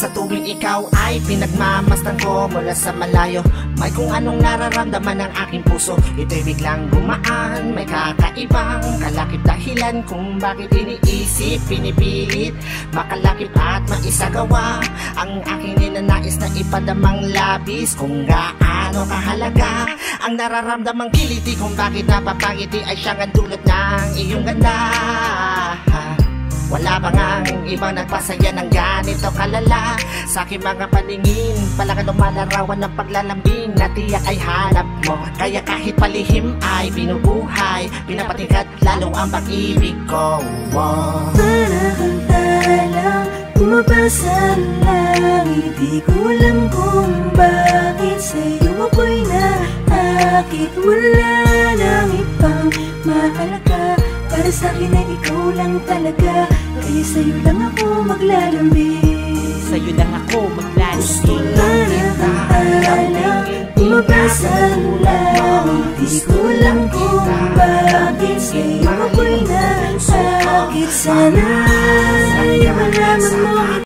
Sa tuwing ikaw ay pinagmamasdan ko mula sa malayo, may kung anong nararamdaman ng aking puso. Ito'y biglang gumaan, may kakaibang kalakip dahilan kung bakit iniisip, pinipilit makalakip at maisagawa ang aking ninanais na ipadamang labis. Kung gaano kahalaga ang nararamdamang kiliti, kung bakit napapangiti ay siyang ang dulot ng iyong ganda. Wala bang ang ibang nagpasaya ng ganito kalala? Sa aking mga paningin, palakan lumalarawan ng paglalambing na tiyak ay hanap mo. Kaya kahit palihim ay binubuhay, pinapatingkat lalo ang pag-ibig ko. Para kang talang bumabasa langit, di ko alam kung bakit sa'yo ako'y naakit. Wala nang ibang mahalaga, para sa'kin ay ikaw lang talaga. Kaya sa'yo lang ako maglalambing, sa'yo lang ako maglalambing. Para kang talang bumabasa langit, di ko alam kung bakit sa'yo ako'y naakit. Sana ay malaman mo